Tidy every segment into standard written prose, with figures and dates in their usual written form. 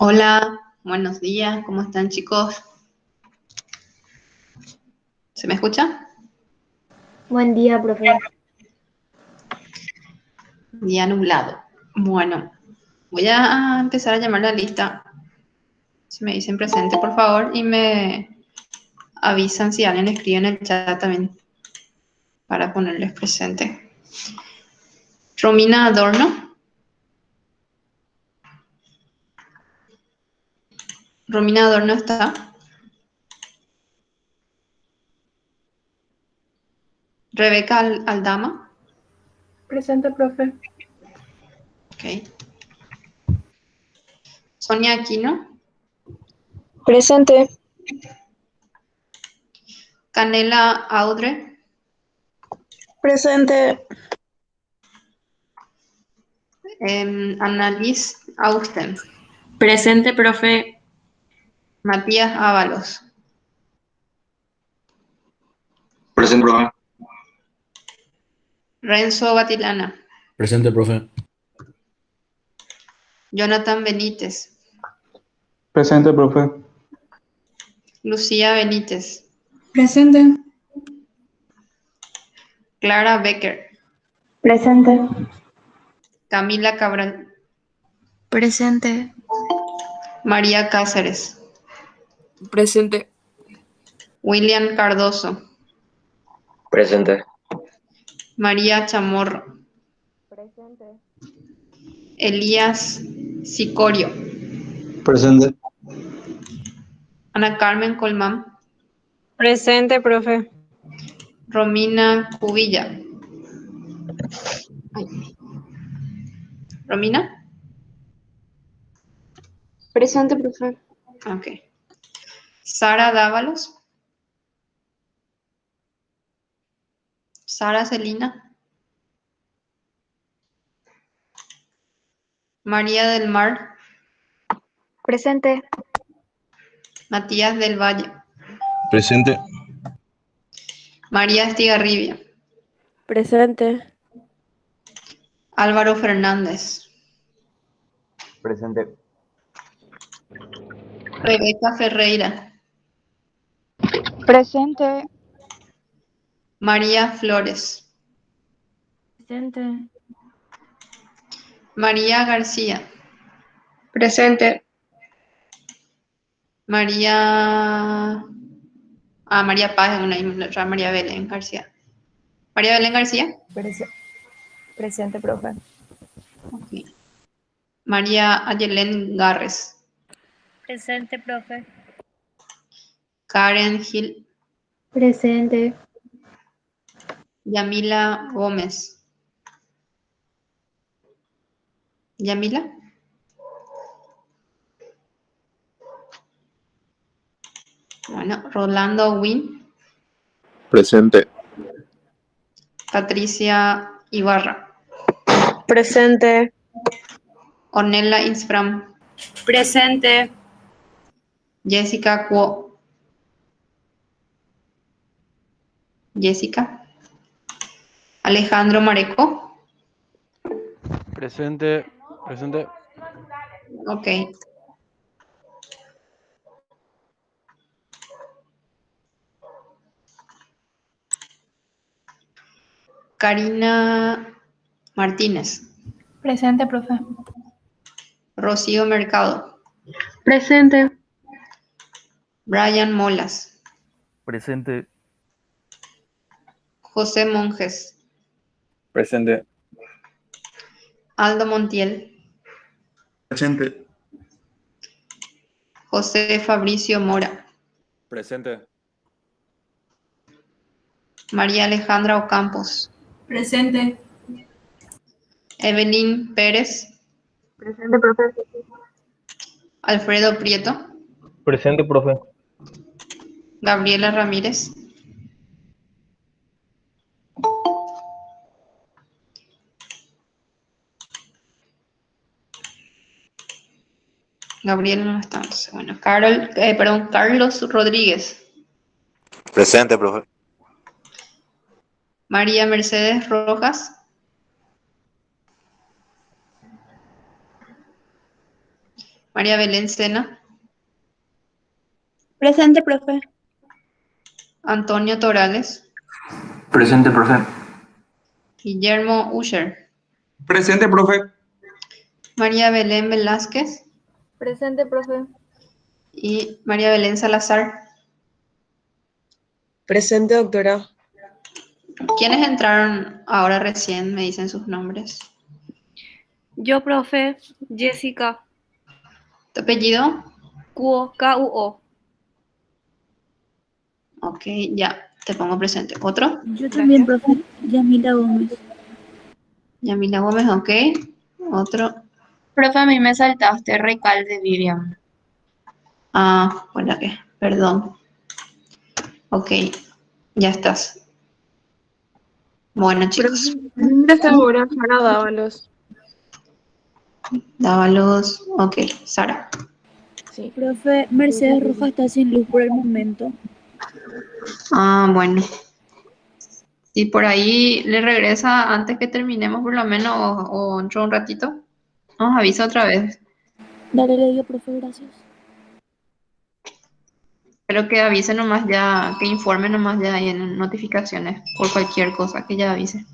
Hola, buenos días, ¿cómo están chicos? ¿Se me escucha? Buen día, profe. Día nublado. Bueno, voy a empezar a llamar la lista. Si me dicen presente, por favor, y me avisan si alguien escribe en el chat también para ponerles presente. Romina Adorno. Romina Adorno está. Rebeca Aldama. Presente, profe. Ok. Sonia Aquino. Presente. Canela Audre. Presente. Annalise Austen. Presente, profe. Matías Ábalos. Presente, profe. Renzo Batilana. Presente, profe. Jonathan Benítez. Presente, profe. Lucía Benítez. Presente. Clara Becker. Presente. Camila Cabral. Presente. María Cáceres. Presente. William Cardoso. Presente. María Chamorro. Presente. Elías Sicorio. Presente. Ana Carmen Colmán. Presente, profe. Romina Cubilla. ¿Romina? Presente, profe. Ok. Sara Dávalos. Sara Celina. María del Mar. Presente. Matías del Valle. Presente. María Estigarribia. Presente. Álvaro Fernández. Presente. Rebeca Ferreira. Presente. María Flores. Presente. María García. Presente. María Paz, otra María Belén García. María Belén García. Presente, profe. Ok. María Ayelén Garres. Presente, profe. Karen Gil. Presente. Yamila Gómez. Yamila. Bueno, Rolando Win. Presente. Patricia Ibarra. Presente. Ornella Insfram. Presente. Jessica Cuo. Jessica. Alejandro Mareco. Presente. Presente. Ok. Karina Martínez. Presente, profe. Rocío Mercado. Presente. Brian Molas. Presente. José Monjes. Presente. Aldo Montiel. Presente. José Fabricio Mora. Presente. María Alejandra Ocampos. Presente. Evelyn Pérez. Presente, profe. Alfredo Prieto. Presente, profe. Gabriela Ramírez. Gabriela no está, entonces, bueno. Carlos Rodríguez. Presente, profe. María Mercedes Rojas. María Belén Sena, Presente, profe. Antonio Torales, Presente, profe. Guillermo Usher, Presente, profe. María Belén Velázquez Presente, profe. y María Belén Salazar. Presente, doctora. ¿Quiénes entraron ahora recién? Me dicen sus nombres. Yo, profe. Jessica. ¿Tu apellido? Kuo, K-U-O. Ok, ya, te pongo presente. ¿Otro? Yo también, profe. Yamila Gómez. Yamila Gómez, ok. Otro. Profe, a mí me saltaste Recalde, Vivian. Ah, bueno, que, perdón. Ok, ya estás. Bueno, chicos, Ingresa ahora, Sara Dávalos. Dávalos. Ok, Sara. Sí. Profe, Mercedes Rojas está sin luz por el momento. Ah, bueno. Y por ahí le regresa antes que terminemos por lo menos o entro un ratito. Nos avisa otra vez. Dale, le digo, profe, gracias. Pero que avise nomás ya, que informe nomás ya ahí en notificaciones por cualquier cosa que ya avise.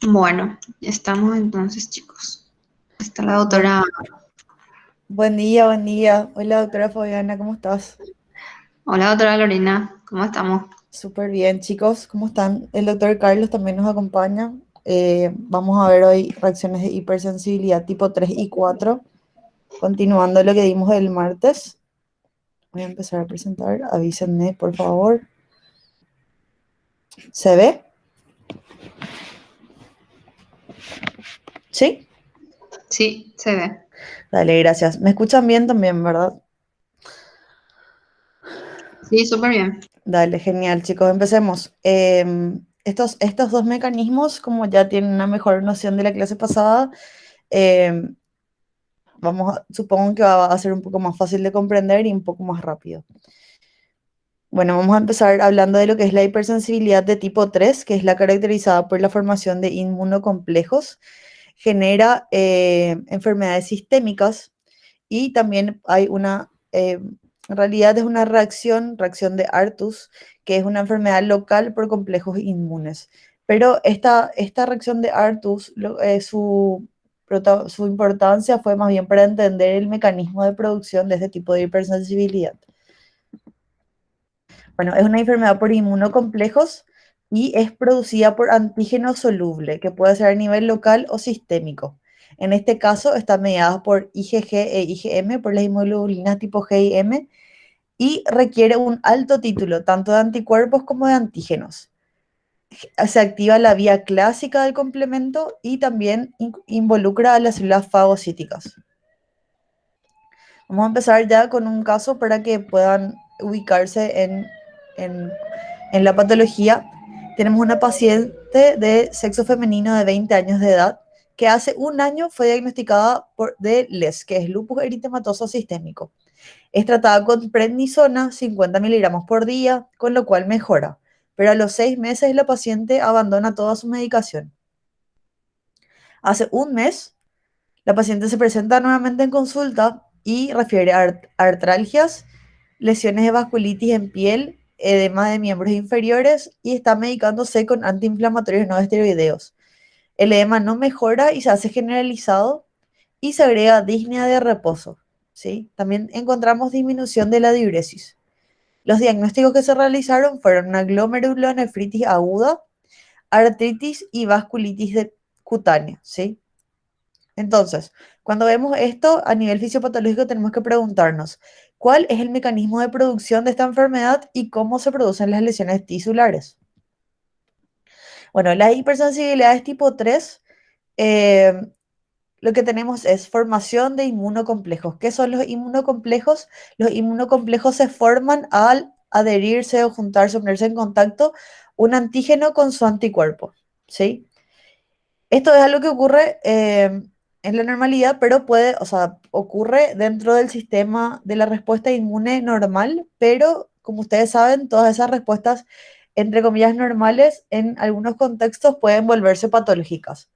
Bueno, estamos entonces, chicos. Está la doctora. Buen día, buen día. Hola, doctora Fabiana, ¿cómo estás? Hola, doctora Lorena. ¿Cómo estamos? Súper bien, chicos, ¿cómo están? El doctor Carlos también nos acompaña. Vamos a ver hoy reacciones de hipersensibilidad tipo 3 y 4, continuando lo que dimos el martes. Voy a empezar a presentar, avísenme, por favor. ¿Se ve? ¿Sí? Sí, se ve. Dale, gracias. ¿Me escuchan bien también, verdad? Sí, súper bien. Dale, genial, chicos, empecemos. Estos dos mecanismos, como ya tienen una mejor noción de la clase pasada, em, supongo que va a ser un poco más fácil de comprender y un poco más rápido. Bueno, vamos a empezar hablando de lo que es la hipersensibilidad de tipo 3, que es la caracterizada por la formación de inmunocomplejos, genera enfermedades sistémicas y también hay en realidad es una reacción de Artus, que es una enfermedad local por complejos inmunes. Pero esta reacción de Artus, su importancia fue más bien para entender el mecanismo de producción de este tipo de hipersensibilidad. Bueno, es una enfermedad por inmunocomplejos y es producida por antígeno soluble, que puede ser a nivel local o sistémico. En este caso está mediada por IgG e IgM, por las inmunoglobulinas tipo G y M, y requiere un alto título, tanto de anticuerpos como de antígenos. Se activa la vía clásica del complemento y también involucra a las células fagocíticas. Vamos a empezar ya con un caso para que puedan ubicarse en la patología. Tenemos una paciente de sexo femenino de 20 años de edad que hace un año fue diagnosticada de LES, que es lupus eritematoso sistémico. Es tratada con prednisona, 50 miligramos por día, con lo cual mejora. Pero a los 6 meses la paciente abandona toda su medicación. Hace un mes, la paciente se presenta nuevamente en consulta y refiere a artralgias, lesiones de vasculitis en piel, edema de miembros inferiores y está medicándose con antiinflamatorios no esteroideos. El edema no mejora y se hace generalizado y se agrega disnea de reposo. ¿Sí? También encontramos disminución de la diuresis. Los diagnósticos que se realizaron fueron una glomerulonefritis aguda, artritis y vasculitis cutánea. ¿Sí? Entonces, cuando vemos esto a nivel fisiopatológico tenemos que preguntarnos cuál es el mecanismo de producción de esta enfermedad y cómo se producen las lesiones tisulares. Bueno, las hipersensibilidades tipo 3, lo que tenemos es formación de inmunocomplejos. ¿Qué son los inmunocomplejos? Los inmunocomplejos se forman al adherirse o juntarse o ponerse en contacto un antígeno con su anticuerpo. ¿Sí? Esto es algo que ocurre en la normalidad, pero ocurre dentro del sistema de la respuesta inmune normal, pero como ustedes saben, todas esas respuestas, entre comillas, normales, en algunos contextos pueden volverse patológicas.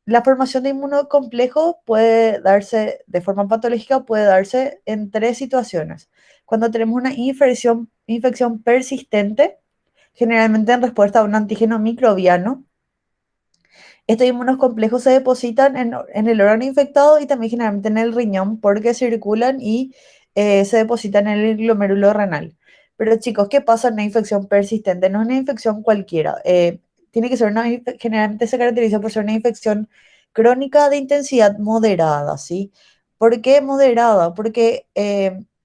La formación de inmunocomplejos puede darse de forma patológica, puede darse en 3 situaciones. Cuando tenemos una infección persistente, generalmente en respuesta a un antígeno microbiano. Estos inmunocomplejos se depositan en el órgano infectado y también generalmente en el riñón porque circulan y se depositan en el glomérulo renal. Pero chicos, ¿qué pasa en una infección persistente? No es una infección cualquiera. Tiene que ser generalmente se caracteriza por ser una infección crónica de intensidad moderada, ¿sí? ¿Por qué moderada? Porque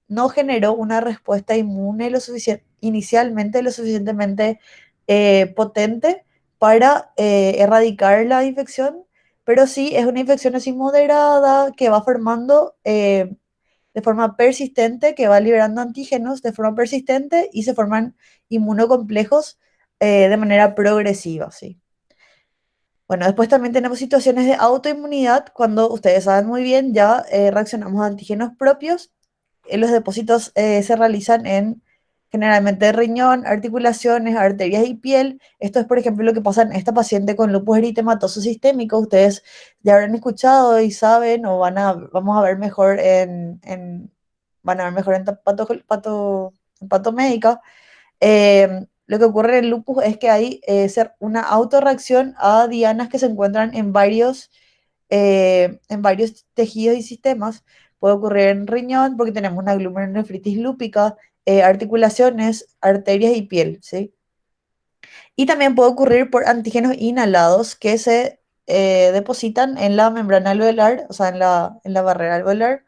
no generó una respuesta inmune inicialmente lo suficientemente potente para erradicar la infección, pero sí es una infección así moderada que va formando de forma persistente, que va liberando antígenos de forma persistente y se forman inmunocomplejos de manera progresiva, ¿sí? Bueno, después también tenemos situaciones de autoinmunidad, cuando ustedes saben muy bien, ya reaccionamos a antígenos propios. Los depósitos se realizan en generalmente riñón, articulaciones, arterias y piel. Esto es, por ejemplo, lo que pasa en esta paciente con lupus eritematoso sistémico. Ustedes ya habrán escuchado y saben, o vamos a ver mejor van a ver mejor en patomédica. Lo que ocurre en el lupus es que hay una autorreacción a dianas que se encuentran en varios tejidos y sistemas. Puede ocurrir en riñón porque tenemos una glomerulonefritis lúpica, articulaciones, arterias y piel, ¿sí? Y también puede ocurrir por antígenos inhalados que se depositan en la membrana alveolar, o sea, en la barrera alveolar.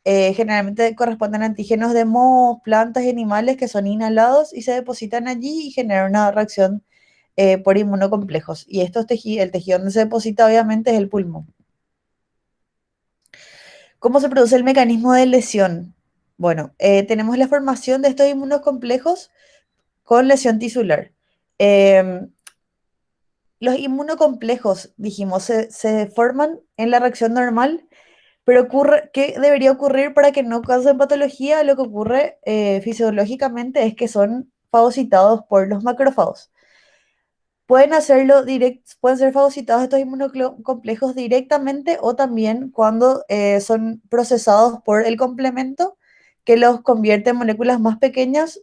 Generalmente corresponden a antígenos de mohos, plantas y animales que son inhalados y se depositan allí y generan una reacción por inmunocomplejos. Y el tejido donde se deposita obviamente es el pulmón. ¿Cómo se produce el mecanismo de lesión? Bueno, tenemos la formación de estos inmunocomplejos con lesión tisular. Los inmunocomplejos, dijimos, se forman en la reacción normal, pero ¿qué debería ocurrir para que no causen patología? Lo que ocurre fisiológicamente es que son fagocitados por los macrófagos. Pueden ser fagocitados estos inmunocomplejos directamente o también cuando son procesados por el complemento que los convierte en moléculas más pequeñas,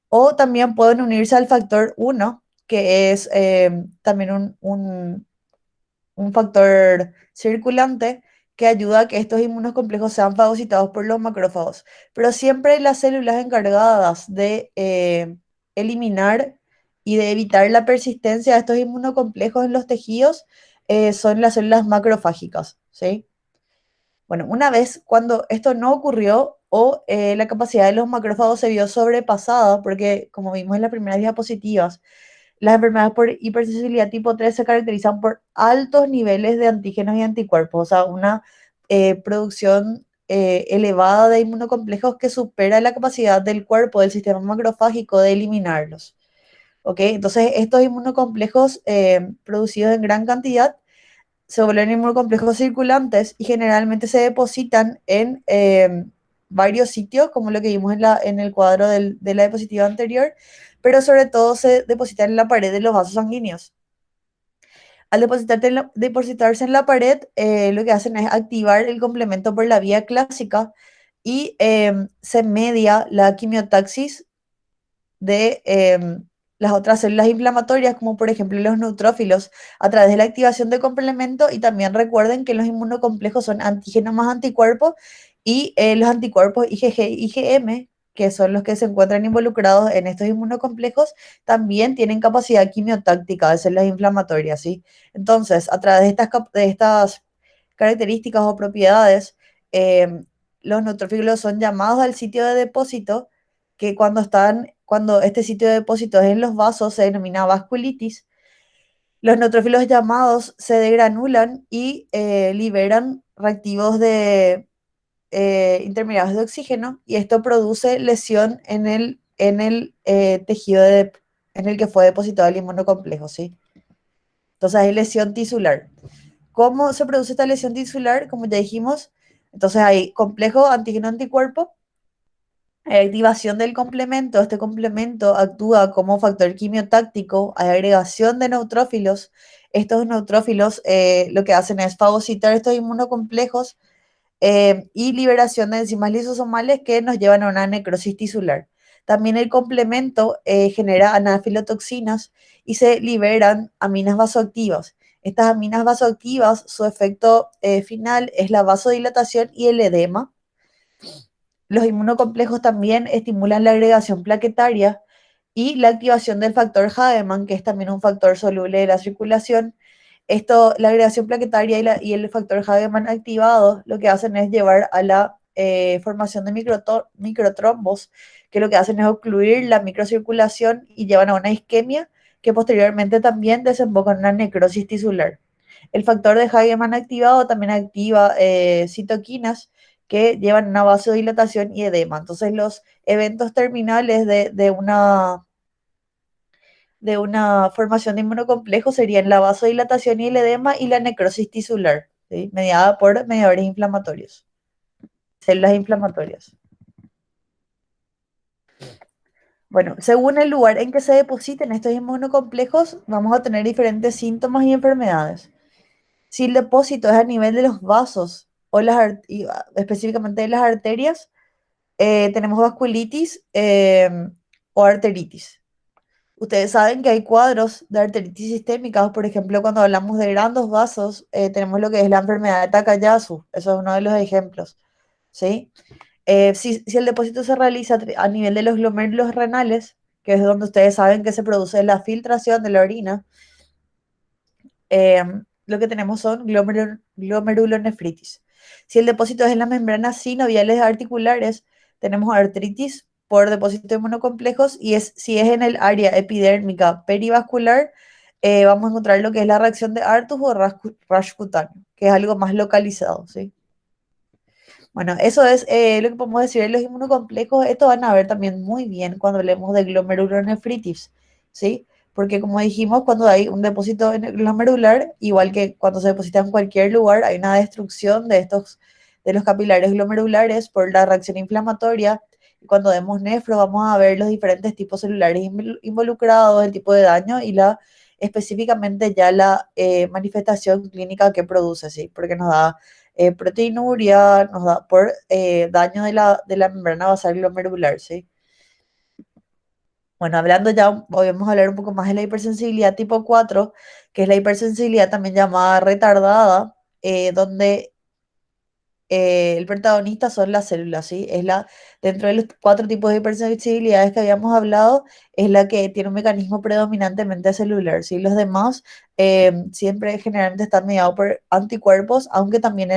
o también pueden unirse al factor 1, que es también un factor circulante que ayuda a que estos inmunocomplejos sean fagocitados por los macrófagos. Pero siempre las células encargadas de eliminar y de evitar la persistencia de estos inmunocomplejos en los tejidos son las células macrofágicas, ¿sí? Bueno, una vez cuando esto no ocurrió o la capacidad de los macrófagos se vio sobrepasada, porque como vimos en las primeras diapositivas, las enfermedades por hipersensibilidad tipo 3 se caracterizan por altos niveles de antígenos y anticuerpos, o sea, una producción elevada de inmunocomplejos que supera la capacidad del cuerpo, del sistema macrofágico, de eliminarlos. ¿Ok? Entonces, estos inmunocomplejos producidos en gran cantidad se vuelven inmunocomplejos circulantes y generalmente se depositan en varios sitios, como lo que vimos en el cuadro de la diapositiva anterior, pero sobre todo se depositan en la pared de los vasos sanguíneos. Al depositarse en la pared, lo que hacen es activar el complemento por la vía clásica y se media la quimiotaxis de las otras células inflamatorias, como por ejemplo los neutrófilos, a través de la activación de complemento. Y también recuerden que los inmunocomplejos son antígenos más anticuerpos, y los anticuerpos IgG y IgM, que son los que se encuentran involucrados en estos inmunocomplejos, también tienen capacidad quimiotáctica de células inflamatorias, ¿sí? Entonces, a través de estas características o propiedades, los neutrófilos son llamados al sitio de depósito, que cuando este sitio de depósito es en los vasos se denomina vasculitis. Los neutrófilos llamados se degranulan y liberan reactivos intermediarios de oxígeno, y esto produce lesión en el tejido en el que fue depositado el inmunocomplejo, ¿sí? Entonces hay lesión tisular. ¿Cómo se produce esta lesión tisular? Como ya dijimos, entonces hay complejo antígeno-anticuerpo, Activación del complemento. Este complemento actúa como factor quimiotáctico. Hay agregación de neutrófilos. Estos neutrófilos lo que hacen es fagocitar estos inmunocomplejos y liberación de enzimas lisosomales que nos llevan a una necrosis tisular. También el complemento genera anafilotoxinas y se liberan aminas vasoactivas. Estas aminas vasoactivas, su efecto final es la vasodilatación y el edema. Los inmunocomplejos también estimulan la agregación plaquetaria y la activación del factor Hageman, que es también un factor soluble de la circulación. La agregación plaquetaria y el factor Hageman activado lo que hacen es llevar a la formación de microtrombos, que lo que hacen es ocluir la microcirculación y llevan a una isquemia que posteriormente también desemboca en una necrosis tisular. El factor de Hageman activado también activa citoquinas que llevan una vasodilatación y edema. Entonces los eventos terminales de una formación de inmunocomplejo serían la vasodilatación y el edema y la necrosis tisular, ¿sí? Mediada por mediadores inflamatorios, células inflamatorias. Bueno, según el lugar en que se depositen estos inmunocomplejos, vamos a tener diferentes síntomas y enfermedades. Si el depósito es a nivel de los vasos o específicamente de las arterias, tenemos vasculitis o arteritis. Ustedes saben que hay cuadros de arteritis sistémica, por ejemplo, cuando hablamos de grandes vasos, tenemos lo que es la enfermedad de Takayasu, eso es uno de los ejemplos, ¿sí? Si el depósito se realiza a nivel de los glomérulos renales, que es donde ustedes saben que se produce la filtración de la orina, lo que tenemos son glomerulonefritis. Si el depósito es en las membranas sinoviales articulares, tenemos artritis por depósito de inmunocomplejos y si es en el área epidérmica perivascular, vamos a encontrar lo que es la reacción de Artus o rash cutáneo, que es algo más localizado, ¿sí? Bueno, eso es lo que podemos decir de los inmunocomplejos. Esto van a ver también muy bien cuando hablemos de glomerulonefritis, ¿sí? Porque como dijimos, cuando hay un depósito glomerular, igual que cuando se deposita en cualquier lugar, hay una destrucción de los capilares glomerulares por la reacción inflamatoria. Y cuando vemos nefro, vamos a ver los diferentes tipos celulares involucrados, el tipo de daño y específicamente ya la manifestación clínica que produce, ¿sí? Porque nos da proteinuria, nos da por daño de la membrana basal glomerular, ¿sí? Bueno, hablando ya, hoy vamos a hablar un poco más de la hipersensibilidad tipo 4, que es la hipersensibilidad también llamada retardada, donde el protagonista son las células, ¿sí? Dentro de los 4 tipos de hipersensibilidades que habíamos hablado, es la que tiene un mecanismo predominantemente celular, ¿sí? Los demás siempre generalmente están mediados por anticuerpos, aunque también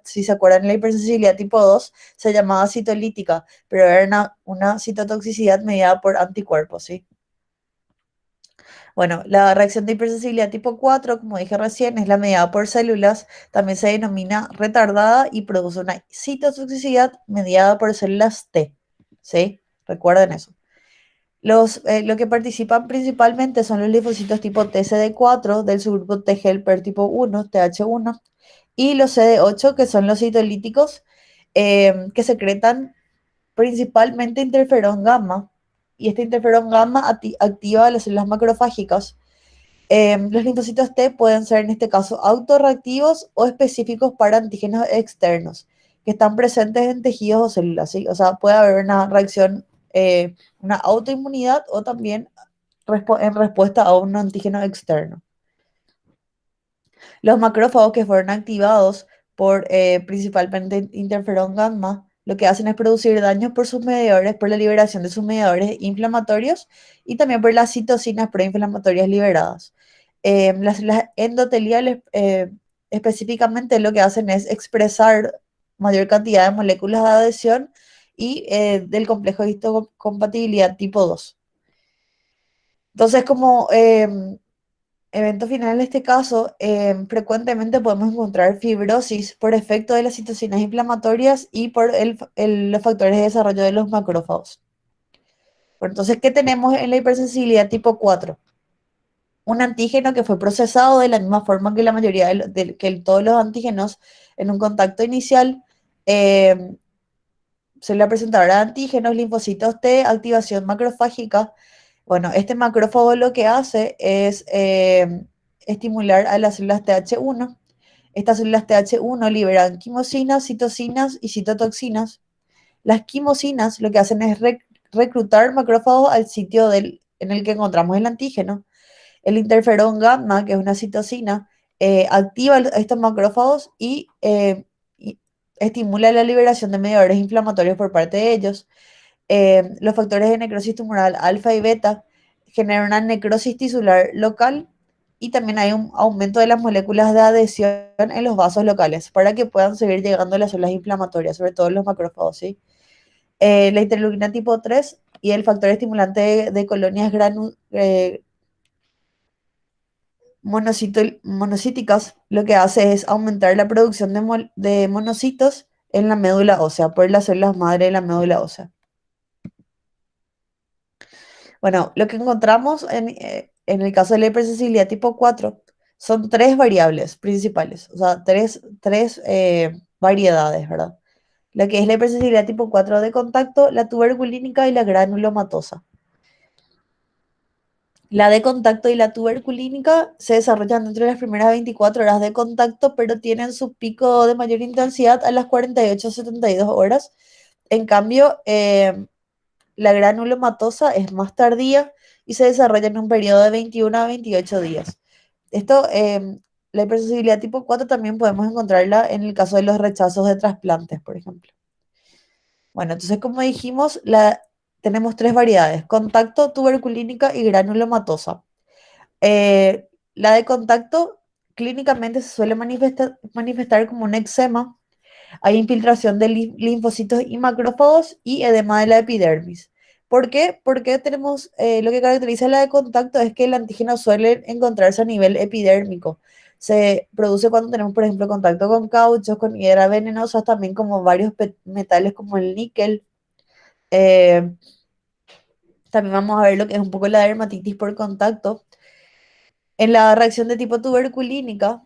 si se acuerdan, en la hipersensibilidad tipo 2 se llamaba citolítica, pero era una citotoxicidad mediada por anticuerpos, ¿sí? Bueno, la reacción de hipersensibilidad tipo 4, como dije recién, es la mediada por células, también se denomina retardada y produce una citotoxicidad mediada por células T, ¿sí? Recuerden eso. Lo que participan principalmente son los linfocitos tipo TCD4 del subgrupo T helper tipo 1, TH1, y los CD8, que son los citolíticos, que secretan principalmente interferón gamma, y este interferón gamma activa las células macrofágicas. Los linfocitos T pueden ser en este caso autorreactivos o específicos para antígenos externos que están presentes en tejidos o células, ¿sí? O sea, puede haber una reacción, una autoinmunidad o también en respuesta a un antígeno externo. Los macrófagos que fueron activados por principalmente interferón gamma, lo que hacen es producir daños por sus mediadores, por la liberación de sus mediadores inflamatorios y también por las citocinas proinflamatorias liberadas. Las células endoteliales específicamente lo que hacen es expresar mayor cantidad de moléculas de adhesión y del complejo de histocompatibilidad tipo 2. Entonces, como evento final en este caso, frecuentemente podemos encontrar fibrosis por efecto de las citocinas inflamatorias y por los factores de desarrollo de los macrófagos. Bueno, entonces, ¿qué tenemos en la hipersensibilidad tipo 4? Un antígeno que fue procesado de la misma forma que la mayoría que todos los antígenos en un contacto inicial, célula presentadora de antígenos, linfocitos T, activación macrofágica. Bueno, este macrófago lo que hace es estimular a las células TH1. Estas células TH1 liberan quimosinas, citocinas y citotoxinas. Las quimosinas lo que hacen es reclutar macrófagos al sitio en el que encontramos el antígeno. El interferón gamma, que es una citocina, activa estos macrófagos y estimula la liberación de mediadores inflamatorios por parte de ellos. Los factores de necrosis tumoral alfa y beta generan una necrosis tisular local y también hay un aumento de las moléculas de adhesión en los vasos locales para que puedan seguir llegando las células inflamatorias, sobre todo los macrófagos, ¿sí? La interleuquina tipo 3 y el factor estimulante de colonias monocíticas lo que hace es aumentar la producción de monocitos en la médula ósea por las células madre de la médula ósea. Bueno, lo que encontramos en el caso de la hipersensibilidad tipo 4 son tres variables principales, o sea, tres variedades, ¿verdad? Lo que es la hipersensibilidad tipo 4 de contacto, la tuberculínica y la granulomatosa. La de contacto y la tuberculínica se desarrollan dentro de las primeras 24 horas de contacto, pero tienen su pico de mayor intensidad a las 48-72 horas. En cambio, la granulomatosa es más tardía y se desarrolla en un periodo de 21 a 28 días. Esto, la hipersensibilidad tipo 4 también podemos encontrarla en el caso de los rechazos de trasplantes, por ejemplo. Bueno, entonces como dijimos, tenemos tres variedades: contacto, tuberculínica y granulomatosa. La de contacto clínicamente se suele manifestar como un eczema. Hay infiltración de linfocitos y macrófagos y edema de la epidermis. ¿Por qué? Porque tenemos, lo que caracteriza la de contacto es que el antígeno suele encontrarse a nivel epidérmico. Se produce cuando tenemos, por ejemplo, contacto con cauchos, con hiedras venenosas, también como varios metales como el níquel. También vamos a ver lo que es un poco la dermatitis por contacto. En la reacción de tipo tuberculínica,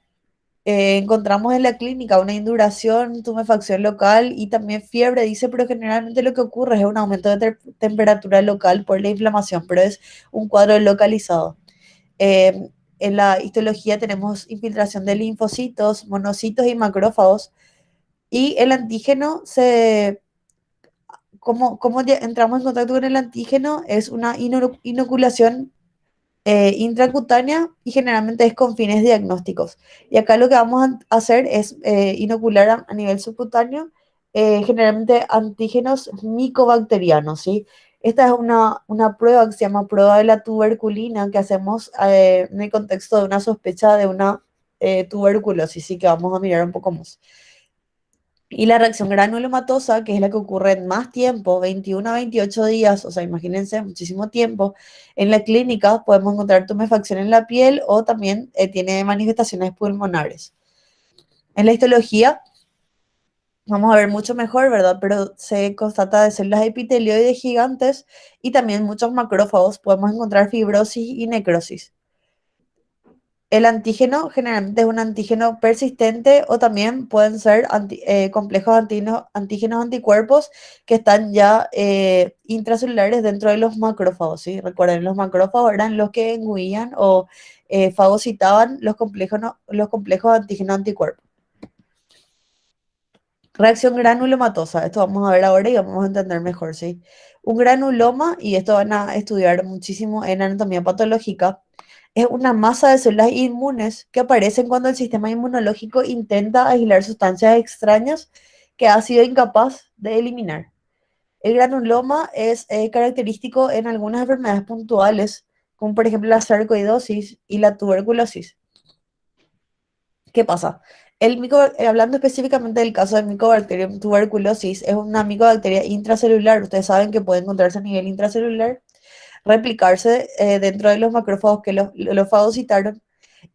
encontramos en la clínica una induración, tumefacción local y también fiebre, dice, pero generalmente lo que ocurre es un aumento de temperatura local por la inflamación, pero es un cuadro localizado. En la histología tenemos infiltración de linfocitos, monocitos y macrófagos, y el antígeno ¿cómo entramos en contacto con el antígeno? Es una inoculación intracutánea y generalmente es con fines diagnósticos. Y acá lo que vamos a hacer es inocular a nivel subcutáneo generalmente antígenos micobacterianos, ¿sí? Esta es una prueba que se llama prueba de la tuberculina que hacemos en el contexto de una sospecha de una tuberculosis, sí, que vamos a mirar un poco más. Y la reacción granulomatosa, que es la que ocurre en más tiempo, 21 a 28 días, o sea, imagínense, muchísimo tiempo. En la clínica podemos encontrar tumefacción en la piel o también tiene manifestaciones pulmonares. En la histología vamos a ver mucho mejor, ¿verdad? Pero se constata de células epitelioides gigantes y también muchos macrófagos. Podemos encontrar fibrosis y necrosis. El antígeno generalmente es un antígeno persistente o también pueden ser complejos antígenos anticuerpos que están ya intracelulares dentro de los macrófagos, ¿sí? Recuerden, los macrófagos eran los que engulían o fagocitaban los complejos antígenos anticuerpos. Reacción granulomatosa, esto vamos a ver ahora y vamos a entender mejor, ¿sí? Un granuloma, y esto van a estudiar muchísimo en anatomía patológica, es una masa de células inmunes que aparecen cuando el sistema inmunológico intenta aislar sustancias extrañas que ha sido incapaz de eliminar. El granuloma es característico en algunas enfermedades puntuales, como por ejemplo la sarcoidosis y la tuberculosis. ¿Qué pasa? Hablando específicamente del caso de Mycobacterium tuberculosis, es una micobacteria intracelular. Ustedes saben que puede encontrarse a nivel intracelular, replicarse dentro de los macrófagos que los fagocitaron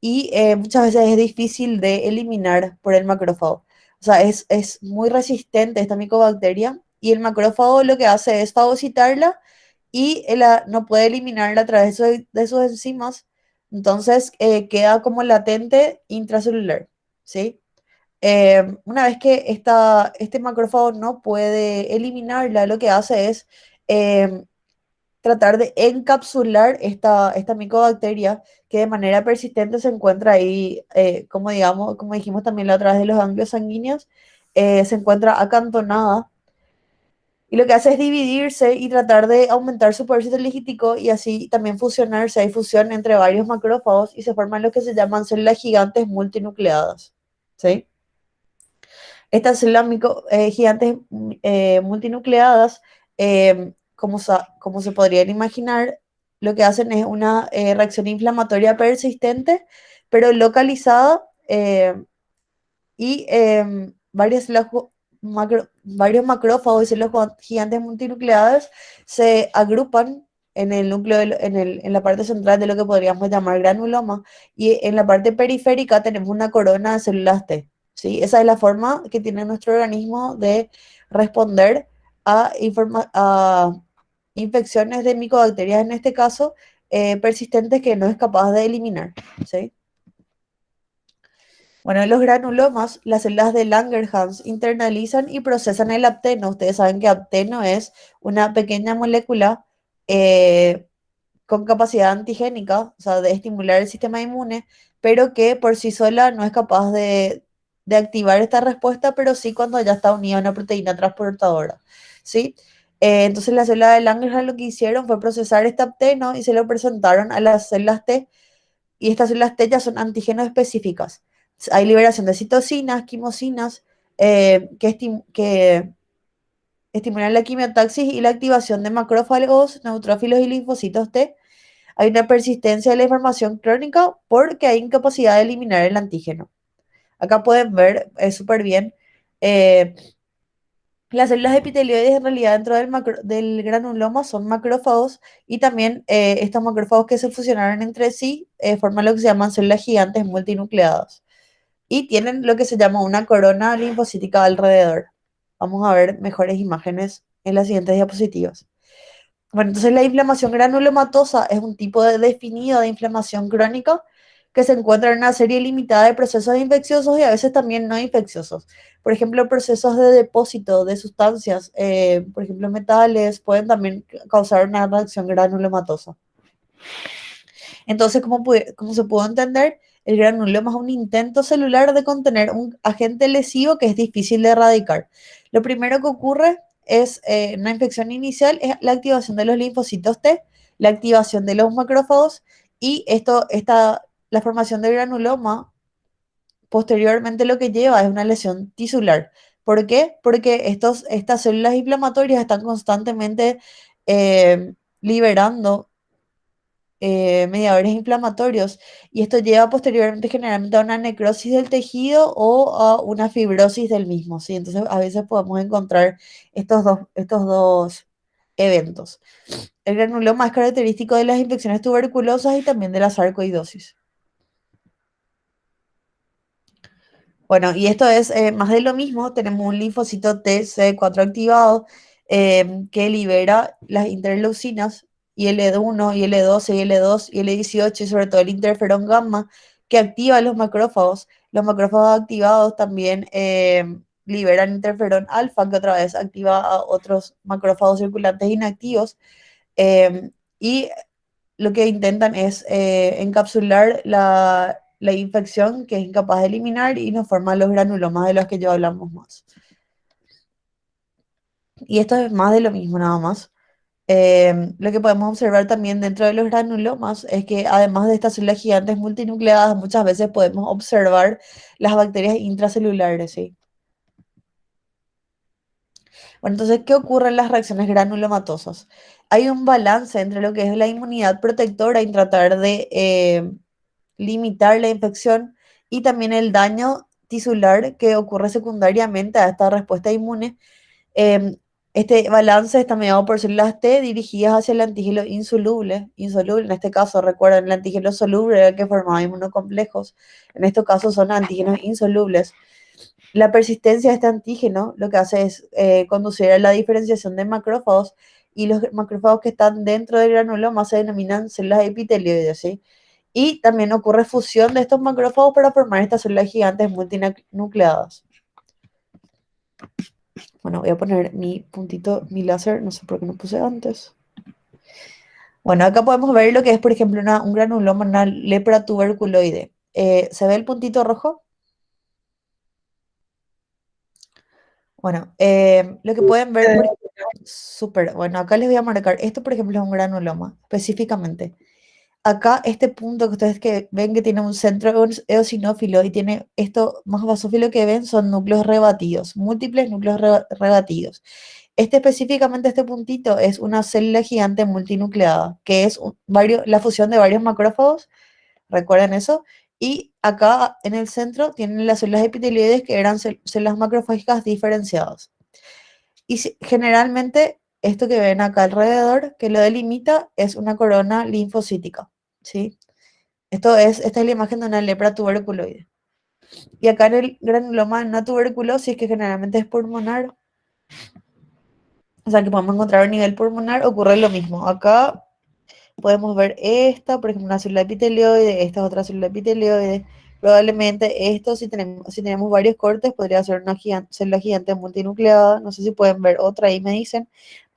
y muchas veces es difícil de eliminar por el macrófago. O sea, es muy resistente esta micobacteria y el macrófago lo que hace es fagocitarla y no puede eliminarla a través de sus enzimas, entonces queda como latente intracelular, ¿sí? Una vez que este macrófago no puede eliminarla, lo que hace es tratar de encapsular esta micobacteria que de manera persistente se encuentra ahí, como digamos, como dijimos también la otra vez de los ganglios sanguíneos, se encuentra acantonada y lo que hace es dividirse y tratar de aumentar su poder cytolegítico y así también fusionarse. Hay fusión entre varios macrófagos y se forman lo que se llaman células gigantes multinucleadas. ¿Sí? Estas células gigantes multinucleadas, como se podrían imaginar, lo que hacen es una reacción inflamatoria persistente, pero localizada, y varios macrófagos y células gigantes multinucleadas se agrupan en el núcleo, en la parte central de lo que podríamos llamar granuloma, y en la parte periférica tenemos una corona de células T. ¿Sí? Esa es la forma que tiene nuestro organismo de responder a infecciones de micobacterias, en este caso, persistentes que no es capaz de eliminar. ¿Sí? Bueno, en los granulomas, las células de Langerhans internalizan y procesan el apteno. Ustedes saben que apteno es una pequeña molécula con capacidad antigénica, o sea, de estimular el sistema inmune, pero que por sí sola no es capaz de activar esta respuesta, pero sí cuando ya está unida a una proteína transportadora, ¿sí? Entonces las células de Langerhans lo que hicieron fue procesar este apteno y se lo presentaron a las células T, y estas células T ya son antígenos específicas. Hay liberación de citocinas, quimosinas, que estimulan la quimiotaxis y la activación de macrófagos, neutrófilos y linfocitos T. Hay una persistencia de la inflamación crónica porque hay incapacidad de eliminar el antígeno. Acá pueden ver súper bien las células epitelioides. En realidad dentro del granuloma son macrófagos, y también estos macrófagos que se fusionaron entre sí forman lo que se llaman células gigantes multinucleadas y tienen lo que se llama una corona linfocítica alrededor. Vamos a ver mejores imágenes en las siguientes diapositivas. Bueno, entonces la inflamación granulomatosa es un tipo definido de inflamación crónica que se encuentra en una serie limitada de procesos infecciosos y a veces también no infecciosos. Por ejemplo, procesos de depósito de sustancias, por ejemplo, metales, pueden también causar una reacción granulomatosa. Entonces, como se pudo entender, el granuloma es un intento celular de contener un agente lesivo que es difícil de erradicar. Lo primero que ocurre es una infección inicial, es la activación de los linfocitos T, la activación de los macrófagos, y la formación del granuloma posteriormente lo que lleva es una lesión tisular. ¿Por qué? Porque estas células inflamatorias están constantemente liberando mediadores inflamatorios, y esto lleva posteriormente generalmente a una necrosis del tejido o a una fibrosis del mismo, ¿sí? Entonces a veces podemos encontrar estos dos eventos. El granuloma es característico de las infecciones tuberculosas y también de la sarcoidosis. Bueno, y esto es más de lo mismo. Tenemos un linfocito TC4 activado que libera las interleucinas IL-1, IL-12, IL-2, IL-18 y sobre todo el interferón gamma, que activa los macrófagos. Los macrófagos activados también liberan interferón alfa, que otra vez activa a otros macrófagos circulantes inactivos, y lo que intentan es encapsular la infección, que es incapaz de eliminar, y nos forman los granulomas de los que ya hablamos más. Y esto es más de lo mismo, nada más. Lo que podemos observar también dentro de los granulomas es que además de estas células gigantes multinucleadas, muchas veces podemos observar las bacterias intracelulares, ¿sí? Bueno, entonces, ¿qué ocurre en las reacciones granulomatosas? Hay un balance entre lo que es la inmunidad protectora y tratar de limitar la infección, y también el daño tisular que ocurre secundariamente a esta respuesta inmune. Este balance está mediado por células T dirigidas hacia el antígeno insoluble, en este caso, recuerden, el antígeno soluble era el que formaba inmunocomplejos, en este caso son antígenos insolubles. La persistencia de este antígeno lo que hace es conducir a la diferenciación de macrófagos, y los macrófagos que están dentro del granuloma se denominan células epitelioides, ¿sí? Y también ocurre fusión de estos macrófagos para formar estas células gigantes multinucleadas. Bueno, voy a poner mi puntito, mi láser, no sé por qué no puse antes. Bueno, acá podemos ver lo que es, por ejemplo, un granuloma, una lepra tuberculoide. ¿Se ve el puntito rojo? Bueno, lo que pueden ver, súper, bueno, acá les voy a marcar, esto por ejemplo es un granuloma, específicamente. Acá este punto que ustedes que ven que tiene un centro eosinófilo y tiene esto más basófilo que ven son núcleos rebatidos, múltiples núcleos rebatidos. Específicamente este puntito es una célula gigante multinucleada, que es la fusión de varios macrófagos, recuerden eso, y acá en el centro tienen las células epitelioides que eran células macrofágicas diferenciadas. Y generalmente esto que ven acá alrededor, que lo delimita, es una corona linfocítica, ¿sí? Esta es la imagen de una lepra tuberculoide. Y acá en el granuloma, en una tuberculosis, que generalmente es pulmonar, o sea, que podemos encontrar a nivel pulmonar, ocurre lo mismo. Acá podemos ver esta, por ejemplo, una célula epitelioide, esta es otra célula epitelioide. Probablemente esto, si tenemos varios cortes, podría ser una célula gigante multinucleada. No sé si pueden ver otra ahí, me dicen.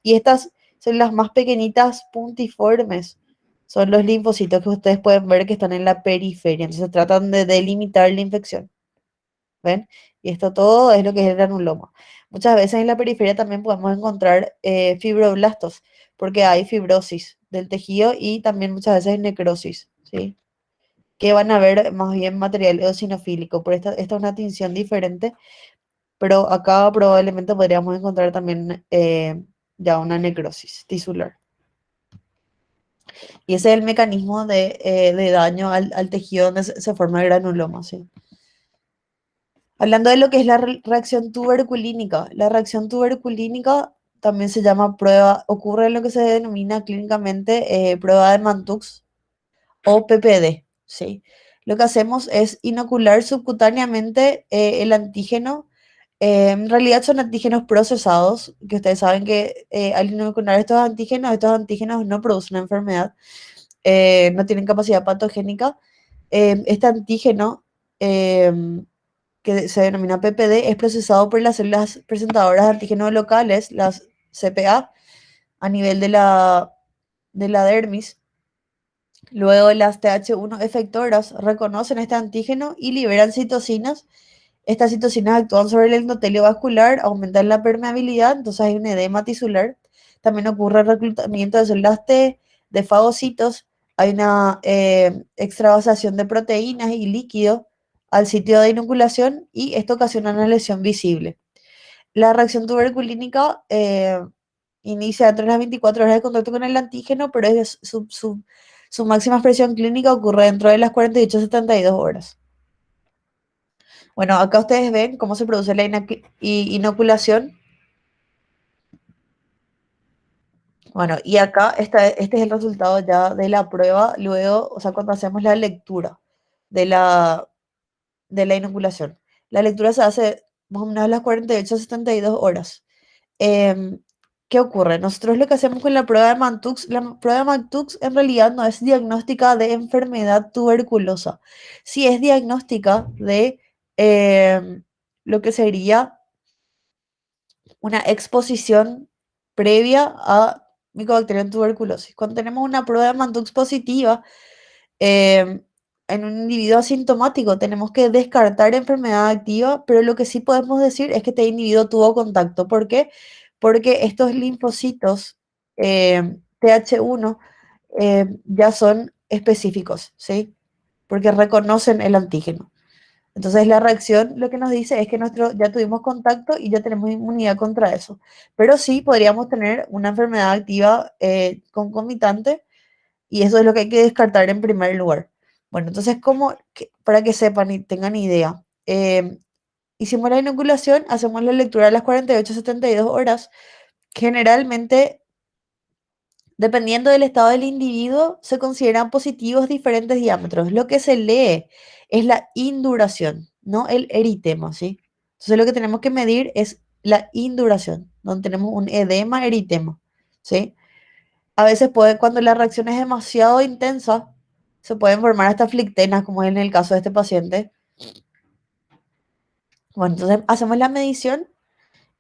Y estas células más pequeñitas, puntiformes, son los linfocitos que ustedes pueden ver que están en la periferia. Entonces tratan de delimitar la infección. ¿Ven? Y esto todo es lo que es el granuloma. Muchas veces en la periferia también podemos encontrar fibroblastos, porque hay fibrosis del tejido y también muchas veces necrosis, ¿sí? Que van a ver más bien material eosinofílico. Por esta es una tinción diferente, pero acá probablemente podríamos encontrar también ya una necrosis tisular. Y ese es el mecanismo de daño al tejido donde se forma el granuloma, ¿sí? Hablando de lo que es la reacción tuberculínica, la reacción tuberculínica también se llama ocurre en lo que se denomina clínicamente prueba de Mantoux o PPD, ¿sí? Lo que hacemos es inocular subcutáneamente el antígeno. En realidad son antígenos procesados, que ustedes saben que al inocular estos antígenos no producen enfermedad, no tienen capacidad patogénica. Este antígeno que se denomina PPD, es procesado por las células presentadoras de antígenos locales, las CPA, a nivel de la dermis. Luego las TH1 efectoras reconocen este antígeno y liberan citocinas. Estas citocinas actúan sobre el endotelio vascular, aumentan la permeabilidad, entonces hay un edema tisular. También ocurre el reclutamiento de células T, de fagocitos, hay una extravasación de proteínas y líquido al sitio de inoculación y esto ocasiona una lesión visible. La reacción tuberculínica inicia dentro de las 24 horas de contacto con el antígeno, pero su máxima expresión clínica ocurre dentro de las 48 a 72 horas. Bueno, acá ustedes ven cómo se produce la inoculación. Bueno, y acá este es el resultado ya de la prueba, luego, o sea, cuando hacemos la lectura de la inoculación. La lectura se hace más o menos a las 48 a 72 horas. ¿Qué ocurre? Nosotros lo que hacemos con la prueba de Mantoux en realidad no es diagnóstica de enfermedad tuberculosa. Sí es diagnóstica de lo que sería una exposición previa a Mycobacterium tuberculosis. Cuando tenemos una prueba de Mantoux positiva, en un individuo asintomático tenemos que descartar enfermedad activa, pero lo que sí podemos decir es que este individuo tuvo contacto. ¿Por qué? Porque estos linfocitos TH1 ya son específicos, ¿sí? Porque reconocen el antígeno. Entonces la reacción lo que nos dice es que ya tuvimos contacto y ya tenemos inmunidad contra eso. Pero sí podríamos tener una enfermedad activa concomitante y eso es lo que hay que descartar en primer lugar. Bueno, entonces, para que sepan y tengan idea, hicimos la inoculación, hacemos la lectura a las 48 a 72 horas. Generalmente, dependiendo del estado del individuo, se consideran positivos diferentes diámetros. Lo que se lee es la induración, no el eritema, ¿sí? Entonces, lo que tenemos que medir es la induración, donde tenemos un edema eritema, ¿sí? A veces cuando la reacción es demasiado intensa, se pueden formar hasta flictenas, como es en el caso de este paciente. Bueno, entonces hacemos la medición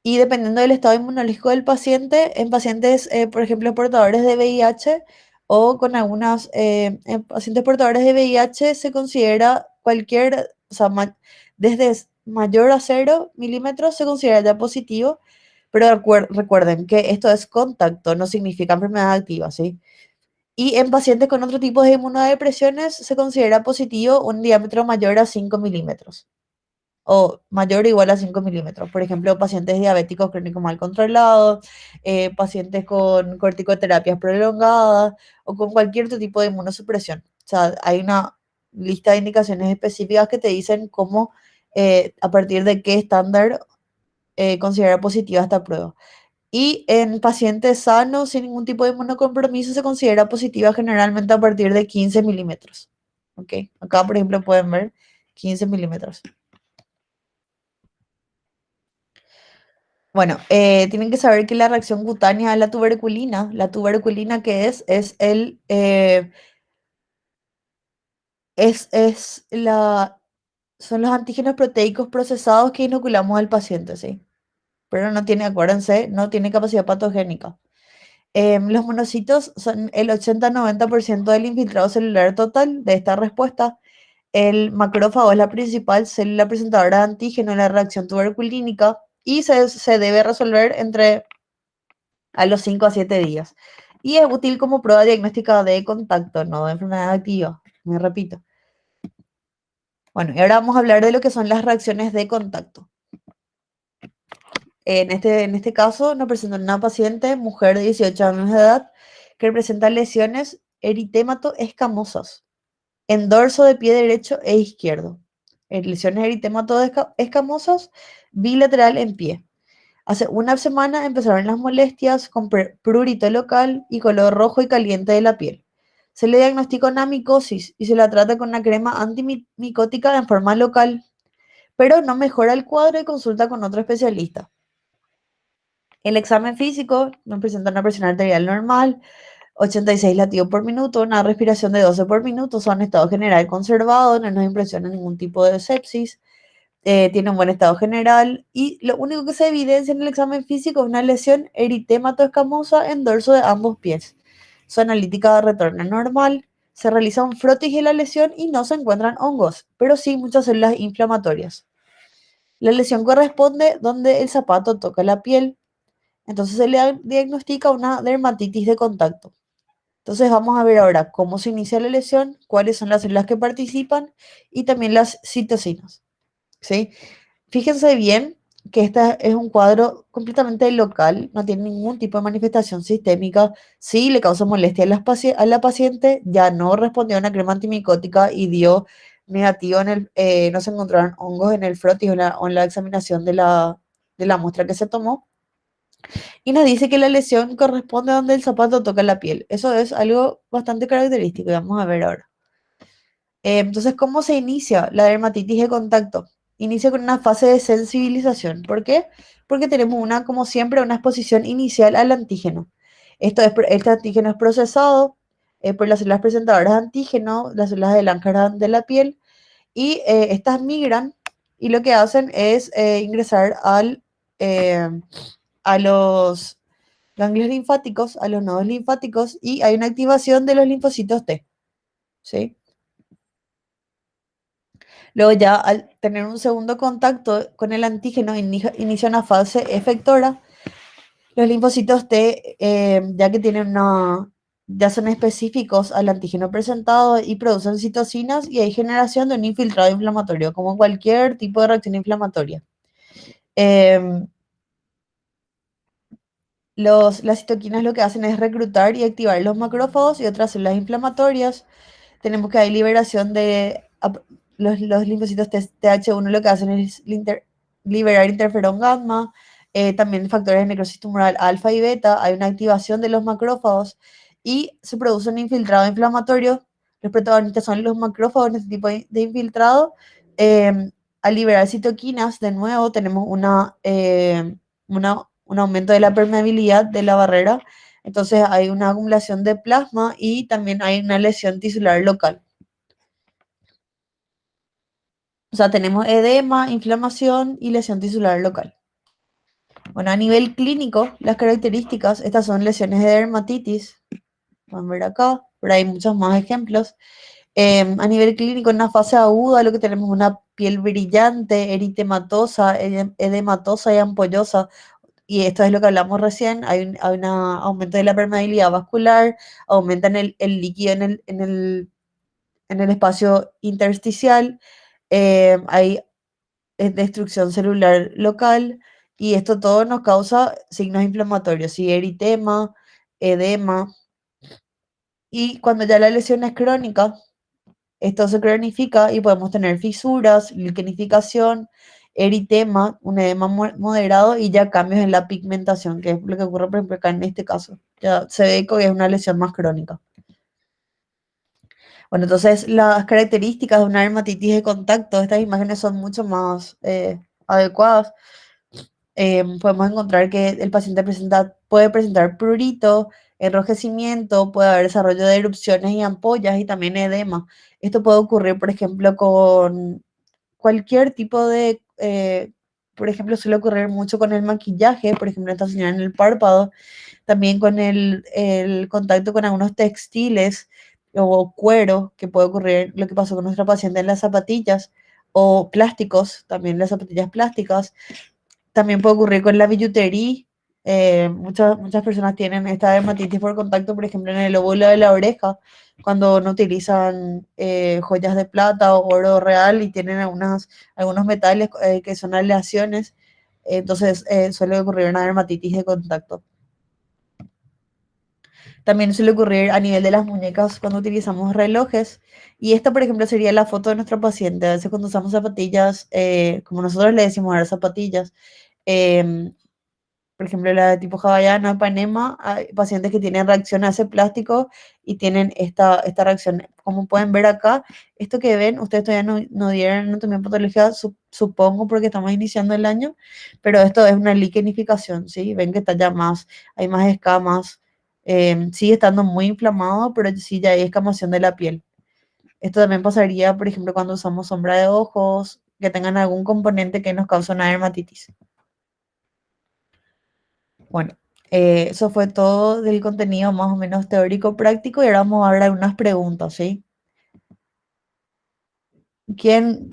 y dependiendo del estado inmunológico del paciente, en pacientes, por ejemplo, portadores de VIH o con algunas, en pacientes portadores de VIH se considera cualquier, o sea, desde mayor a 0 milímetros se considera ya positivo, pero recuerden que esto es contacto, no significa enfermedad activa, ¿sí? Y en pacientes con otro tipo de inmunodepresiones se considera positivo un diámetro mayor a 5 milímetros o mayor o igual a 5 milímetros. Por ejemplo, pacientes diabéticos crónicos mal controlados, pacientes con corticoterapias prolongadas o con cualquier otro tipo de inmunosupresión. O sea, hay una lista de indicaciones específicas que te dicen cómo, a partir de qué estándar considera positiva esta prueba. Y en pacientes sanos, sin ningún tipo de inmunocompromiso, se considera positiva generalmente a partir de 15 milímetros. ¿Ok? Acá, por ejemplo, pueden ver 15 milímetros. Bueno, tienen que saber que la reacción cutánea a la tuberculina que son los antígenos proteicos procesados que inoculamos al paciente, ¿sí? Pero no tiene, acuérdense, no tiene capacidad patogénica. Los monocitos son el 80-90% del infiltrado celular total de esta respuesta. El macrófago es la principal célula presentadora de antígeno en la reacción tuberculínica y se debe resolver entre a los 5 a 7 días. Y es útil como prueba diagnóstica de contacto, no de enfermedad activa. Me repito. Bueno, y ahora vamos a hablar de lo que son las reacciones de contacto. En este caso nos presentan una paciente, mujer de 18 años de edad, que presenta lesiones eritémato escamosas en dorso de pie derecho e izquierdo. Lesiones eritémato escamosas bilateral en pie. Hace una semana empezaron las molestias con prurito local y color rojo y caliente de la piel. Se le diagnostica una micosis y se la trata con una crema antimicótica en forma local, pero no mejora el cuadro y consulta con otro especialista. El examen físico nos presenta una presión arterial normal, 86 latidos por minuto, una respiración de 12 por minuto, son estado general conservado, no nos impresiona ningún tipo de sepsis, tiene un buen estado general y lo único que se evidencia en el examen físico es una lesión eritémato escamosa en dorso de ambos pies. Su analítica retorna normal, se realiza un frotis de la lesión y no se encuentran hongos, pero sí muchas células inflamatorias. La lesión corresponde donde el zapato toca la piel, entonces se le diagnostica una dermatitis de contacto. Entonces vamos a ver ahora cómo se inicia la lesión, cuáles son las células que participan y también las citocinas. ¿Sí? Fíjense bien que este es un cuadro completamente local, no tiene ningún tipo de manifestación sistémica. Si le causa molestia a la paciente, ya no respondió a una crema antimicótica y dio negativo no se encontraron hongos en el frotis o en la examinación de la muestra que se tomó. Y nos dice que la lesión corresponde a donde el zapato toca la piel. Eso es algo bastante característico y vamos a ver ahora. Entonces, ¿cómo se inicia la dermatitis de contacto? Inicia con una fase de sensibilización. ¿Por qué? Porque tenemos como siempre, una exposición inicial al antígeno. Este antígeno es procesado por las células presentadoras de antígeno, las células de Langerhans de la piel, y estas migran y lo que hacen es ingresar a los ganglios linfáticos, a los nodos linfáticos, y hay una activación de los linfocitos T. ¿Sí? Luego ya al tener un segundo contacto con el antígeno inicia una fase efectora. Los linfocitos T, ya que ya son específicos al antígeno presentado y producen citocinas y hay generación de un infiltrado inflamatorio, como cualquier tipo de reacción inflamatoria. Las citoquinas lo que hacen es reclutar y activar los macrófagos y otras células inflamatorias. Tenemos que hay liberación de los linfocitos TH1, lo que hacen es liberar interferón gamma, también factores de necrosis tumoral alfa y beta, hay una activación de los macrófagos y se produce un infiltrado inflamatorio. Los protagonistas son los macrófagos en este tipo de infiltrado. Al liberar citoquinas, de nuevo tenemos un aumento de la permeabilidad de la barrera, entonces hay una acumulación de plasma y también hay una lesión tisular local. O sea, tenemos edema, inflamación y lesión tisular local. Bueno, a nivel clínico, las características, estas son lesiones de dermatitis. Pueden ver acá, pero hay muchos más ejemplos. A nivel clínico, en una fase aguda, lo que tenemos es una piel brillante, eritematosa, edematosa y ampollosa. Y esto es lo que hablamos recién. Hay un aumento de la permeabilidad vascular, aumenta el líquido en el espacio intersticial. Hay destrucción celular local y esto todo nos causa signos inflamatorios, ¿sí? Eritema, edema. Y cuando ya la lesión es crónica, esto se cronifica y podemos tener fisuras, liquenificación, eritema, un edema moderado y ya cambios en la pigmentación, que es lo que ocurre, por ejemplo, acá en este caso. Ya se ve que es una lesión más crónica. Bueno, entonces las características de una dermatitis de contacto, estas imágenes son mucho más adecuadas. Podemos encontrar que el paciente puede presentar prurito, enrojecimiento, puede haber desarrollo de erupciones y ampollas y también edema. Esto puede ocurrir, por ejemplo, con cualquier tipo de, por ejemplo, suele ocurrir mucho con el maquillaje, por ejemplo, esta señora en el párpado, también con el contacto con algunos textiles o cuero, que puede ocurrir lo que pasó con nuestra paciente en las zapatillas, o plásticos, también las zapatillas plásticas. También puede ocurrir con la billutería. Muchas personas tienen esta dermatitis por contacto, por ejemplo, en el lóbulo de la oreja, cuando no utilizan joyas de plata o oro real y tienen algunos metales que son aleaciones. Entonces suele ocurrir una dermatitis de contacto. También suele ocurrir a nivel de las muñecas cuando utilizamos relojes. Y esta, por ejemplo, sería la foto de nuestro paciente. A veces cuando usamos zapatillas, como nosotros le decimos ahora zapatillas, em, por ejemplo, la de tipo hawaiana, Panema, hay pacientes que tienen reacción a ese plástico y tienen esta reacción. Como pueden ver acá, esto que ven, ustedes todavía no dieron anatomía patológica, supongo, porque estamos iniciando el año, pero esto es una liquenificación, ¿sí? Ven que está ya hay más escamas, sigue estando muy inflamado, pero sí ya hay escamación de la piel. Esto también pasaría, por ejemplo, cuando usamos sombra de ojos, que tengan algún componente que nos causa una dermatitis. Bueno, eso fue todo del contenido más o menos teórico práctico y ahora vamos a ver algunas preguntas, ¿sí? ¿Quién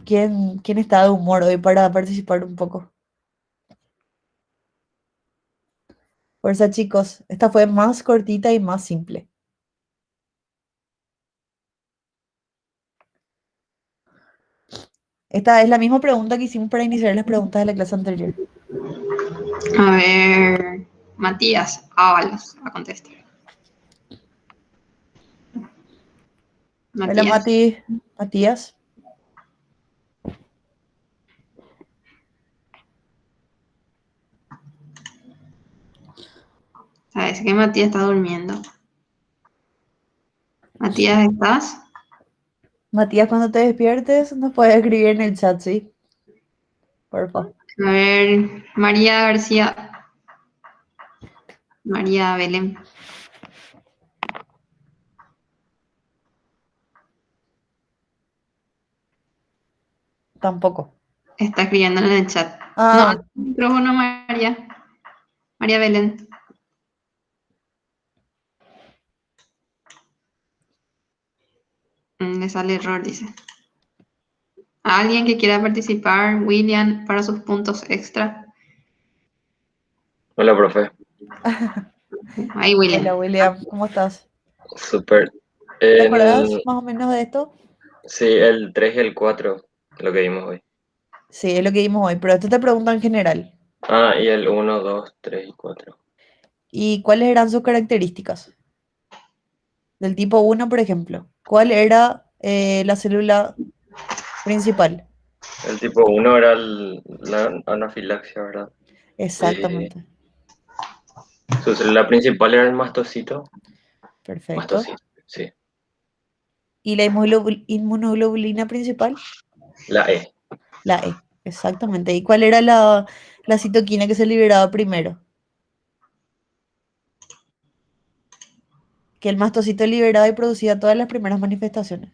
está de humor hoy para participar un poco? Fuerza, chicos. Esta fue más cortita y más simple. Esta es la misma pregunta que hicimos para iniciar las preguntas de la clase anterior. A ver, Matías Ábalos a contestar. Hola, Matías. Sabes que Matías está durmiendo. Matías, ¿estás? Matías, cuando te despiertes, nos puedes escribir en el chat, ¿sí? Por favor. A ver, María García. María Belén. Tampoco. Está escribiendo en el chat. Ah, No, micrófono María. María Belén. Le sale error, dice. ¿Alguien que quiera participar? William, para sus puntos extra. Hola, profe. Ahí, William. hola, William. ¿Cómo estás? Súper. ¿Te acuerdas más o menos de esto? Sí, el 3 y el 4, lo que vimos hoy. Sí, es lo que vimos hoy, pero esto te pregunta en general. Ah, y el 1, 2, 3 y 4. ¿Y cuáles eran sus características? Del tipo 1, por ejemplo. ¿Cuál era la célula principal? El tipo 1 era la anafilaxia, ¿verdad? Exactamente. Su célula principal era el mastocito. Perfecto. Mastocito, sí. ¿Y la inmunoglobulina principal? La E. La E, exactamente. ¿Y cuál era la citoquina que se liberaba primero? Que el mastocito liberaba y producía todas las primeras manifestaciones.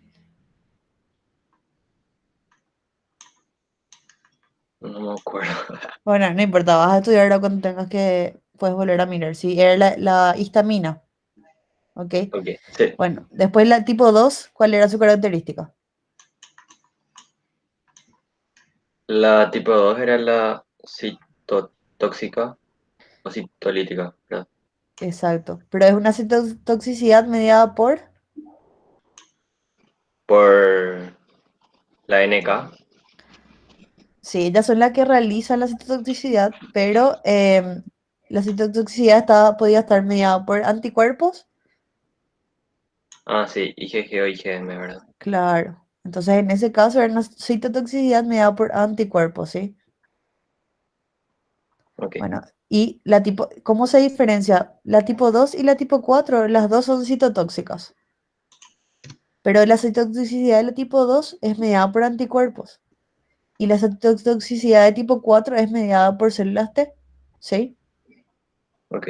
No me acuerdo. Bueno, no importa, vas a estudiar ahora cuando tengas que, puedes volver a mirar. Sí, era la histamina. ¿Ok? Ok, sí. Bueno, después la tipo 2, ¿cuál era su característica? La tipo 2 era la citotóxica o citolítica, ¿verdad? Exacto. Pero es una citotoxicidad mediada por... Por la NK. Sí, ellas son las que realizan la citotoxicidad, pero la citotoxicidad podía estar mediada por anticuerpos. Ah, sí, IgG o IgM, ¿verdad? Claro. Entonces, en ese caso era una citotoxicidad mediada por anticuerpos, ¿sí? Ok. Bueno, y la tipo, ¿cómo se diferencia? La tipo 2 y la tipo 4, las dos son citotóxicas, pero la citotoxicidad de la tipo 2 es mediada por anticuerpos y la citotoxicidad de tipo 4 es mediada por células T, ¿sí? Ok.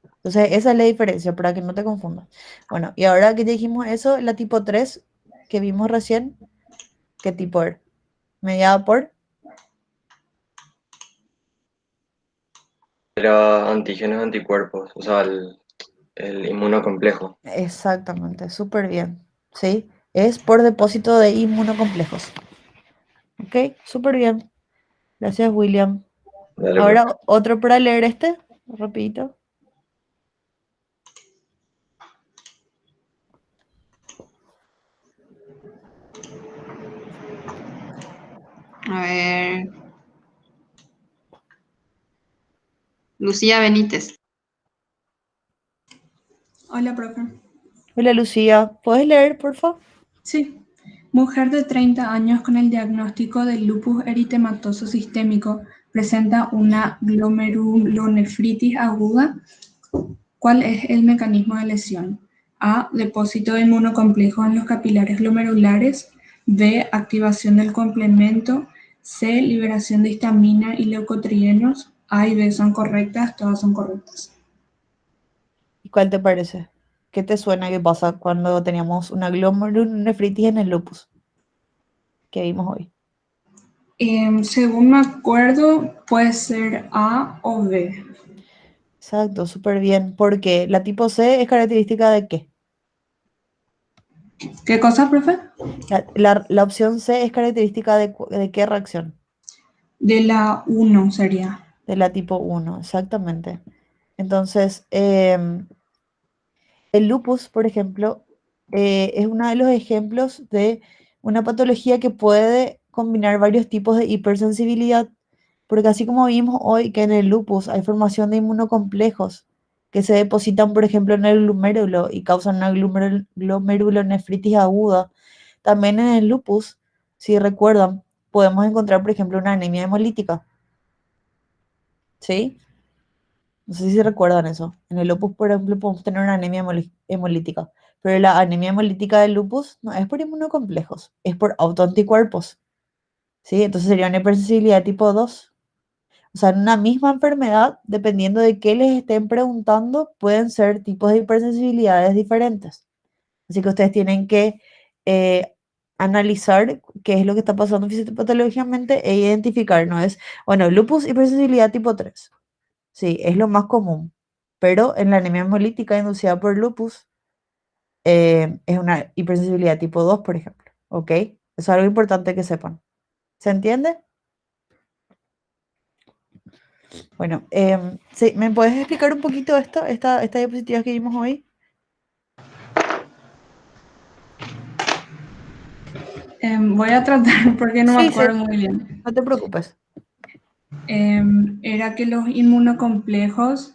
Entonces, esa es la diferencia para que no te confundas. Bueno, y ahora que ya dijimos eso, la tipo 3 que vimos recién, ¿qué tipo era? Mediada por... Era antígenos anticuerpos, o sea, el inmunocomplejo. Exactamente, súper bien, ¿sí? Es por depósito de inmunocomplejos. Ok, súper bien. Gracias, William. Dale, pues. Ahora otro para leer este, rapidito. A ver. Lucía Benítez. Hola, profe. Hola, Lucía. ¿Puedes leer, por favor? Sí. Mujer de 30 años con el diagnóstico de lupus eritematoso sistémico presenta una glomerulonefritis aguda. ¿Cuál es el mecanismo de lesión? A. Depósito de inmunocomplejos en los capilares glomerulares. B. Activación del complemento. C. Liberación de histamina y leucotrienos. A y B son correctas, todas son correctas. ¿Y cuál te parece? ¿Qué te suena que pasa cuando teníamos una glomerulonefritis en el lupus que vimos hoy? Según me acuerdo, puede ser A o B. Exacto, súper bien. Porque la tipo C es característica de qué? ¿Qué cosa, profe? La opción C es característica de qué reacción? De la 1 sería. De la tipo 1, exactamente. Entonces, el lupus, por ejemplo, es uno de los ejemplos de una patología que puede combinar varios tipos de hipersensibilidad, porque así como vimos hoy que en el lupus hay formación de inmunocomplejos que se depositan, por ejemplo, en el glomérulo y causan una glomerulonefritis aguda, también en el lupus, si recuerdan, podemos encontrar, por ejemplo, una anemia hemolítica, ¿sí? No sé si recuerdan eso. En el lupus, por ejemplo, podemos tener una anemia hemolítica, pero la anemia hemolítica del lupus no es por inmunocomplejos, es por autoanticuerpos, ¿sí? Entonces sería una hipersensibilidad tipo 2. O sea, en una misma enfermedad, dependiendo de qué les estén preguntando, pueden ser tipos de hipersensibilidades diferentes. Así que ustedes tienen que analizar qué es lo que está pasando fisiopatológicamente e identificar, ¿no? Es, bueno, lupus, hipersensibilidad tipo 3. Sí, es lo más común. Pero en la anemia hemolítica inducida por lupus es una hipersensibilidad tipo 2, por ejemplo. ¿Ok? Eso es algo importante que sepan. ¿Se entiende? Bueno, sí, ¿me puedes explicar un poquito esta diapositiva que vimos hoy? Voy a tratar porque no me Sí, sí, acuerdo muy bien. no te preocupes. Era que los inmunocomplejos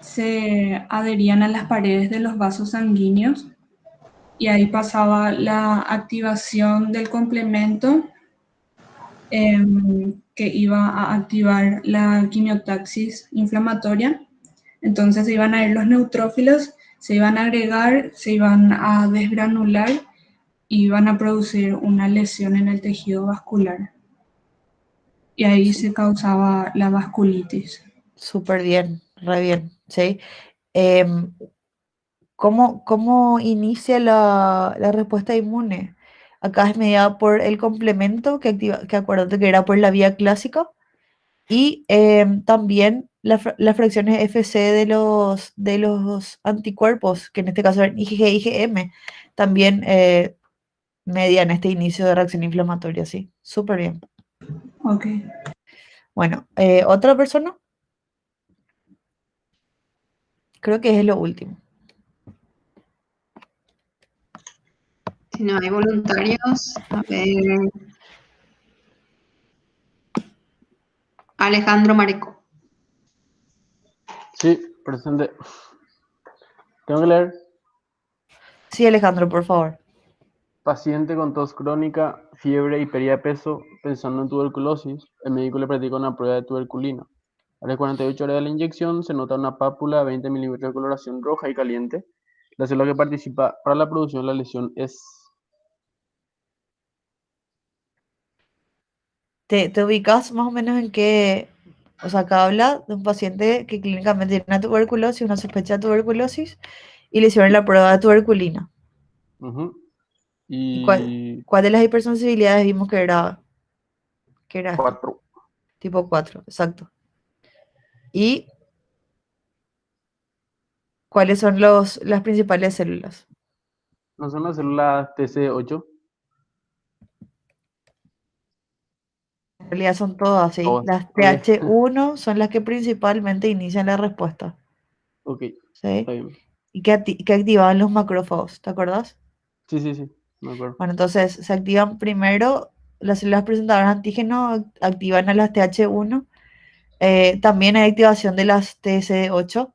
se adherían a las paredes de los vasos sanguíneos y ahí pasaba la activación del complemento que iba a activar la quimiotaxis inflamatoria. Entonces se iban a ir los neutrófilos, se iban a agregar, se iban a desgranular y iban a producir una lesión en el tejido vascular. Y ahí se causaba la vasculitis. Súper bien, re bien, ¿sí? Em, ¿cómo inicia la respuesta inmune? Acá es mediada por el complemento que activa, que acuérdate que era por la vía clásica, Y también las fracciones FC de los anticuerpos, que en este caso eran IgG e IgM, también median este inicio de reacción inflamatoria, sí. Súper bien. Ok. Bueno, ¿otra persona? Creo que es lo último. Si no hay voluntarios, a ver. Alejandro Mareco. Sí, presente. Tengo que leer. Sí, Alejandro, por favor. Paciente con tos crónica, fiebre y pérdida de peso, pensando en tuberculosis, el médico le practica una prueba de tuberculina. A las 48 horas de la inyección se nota una pápula de 20 milímetros de coloración roja y caliente. La célula que participa para la producción de la lesión es... ¿Te ubicas más o menos en qué? O sea, acá habla de un paciente que clínicamente tiene una tuberculosis, una sospecha de tuberculosis, y le hicieron la prueba de tuberculina. Ujú. ¿Y Y cuál de las hipersensibilidades vimos que era este? 4. Tipo 4, exacto. ¿Y cuáles son las principales células? ¿No son las células TC8? En realidad son todas, ¿sí? Todas. Las Ok, TH1 son las que principalmente inician la respuesta, ok, ¿sí? está bien. Y que activaban los macrófagos, ¿te acordás? Sí, sí, sí, me acuerdo. Bueno, entonces se activan primero las células presentadoras de antígeno, activan a las TH1. También hay activación de las TC8,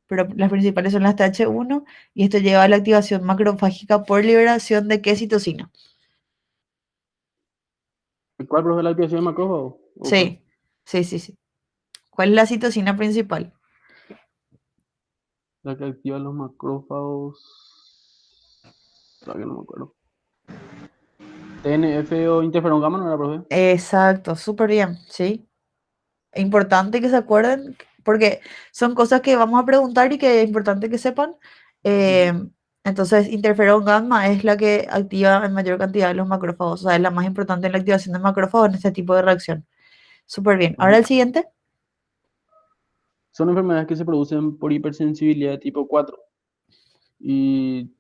pero las principales son las TH1 y esto lleva a la activación macrofágica por liberación de ¿qué citocina? ¿Cuál, profe, la activación de macrófago? ¿O cuál? Sí. ¿Cuál es la citocina principal? La que activa los macrófagos. La que no me acuerdo. TNF o interferón gamma, ¿no era, profe? Exacto, súper bien, ¿sí? Es importante que se acuerden, porque son cosas que vamos a preguntar y que es importante que sepan. Eh, entonces, interferón gamma es la que activa en mayor cantidad de los macrófagos, o sea, es la más importante en la activación de macrófagos en este tipo de reacción. Súper bien. Ahora el siguiente. Son enfermedades que se producen por hipersensibilidad de tipo 4. Y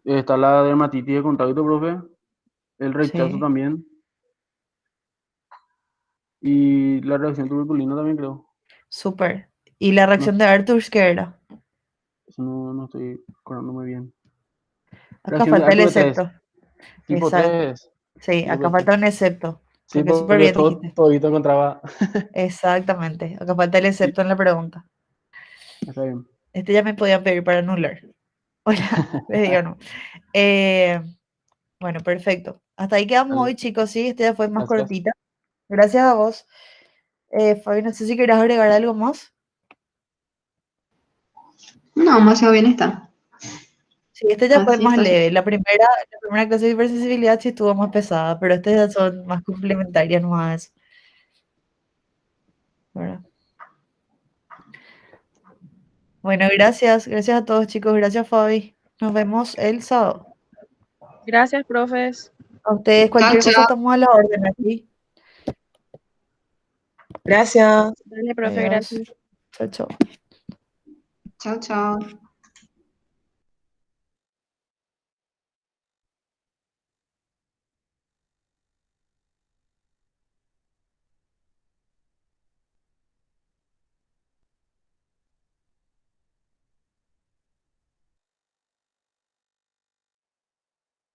está la dermatitis de contacto, profe. El rechazo Sí, también. Y la reacción tuberculina también, creo. súper. ¿Y la No, reacción de Arthurs qué era? eso no estoy acordando muy bien. Acá Reacción de falta el Arthur 3. excepto. Tipo Exacto. 3. Sí, Tipo acá 3. falta un excepto. Sí, Porque súper porque bien todo, dijiste. todito encontraba. Exactamente. Acá falta el excepto en la pregunta. Está bien. Este ya me podían pedir para anular. Hola, les digo no. Eh, bueno, perfecto. Hasta ahí quedamos Dale. hoy, chicos. Sí, este ya fue más Gracias. cortita. Gracias a vos. Fabi, no sé si querés agregar algo más. No, demasiado bien está. Sí, este ya fue Así más está. leve. La primera clase de hipersensibilidad sí estuvo más pesada, pero estas ya son más complementarias nomás. ¿Verdad? Bueno, gracias. Gracias a todos, chicos. Gracias, Fabi. Nos vemos el sábado. Gracias, profes. A ustedes, Chao, cualquier cosa chao. estamos a la orden aquí. Gracias. Dale, profe, Adiós. gracias. Chao, chao. Chao, chao.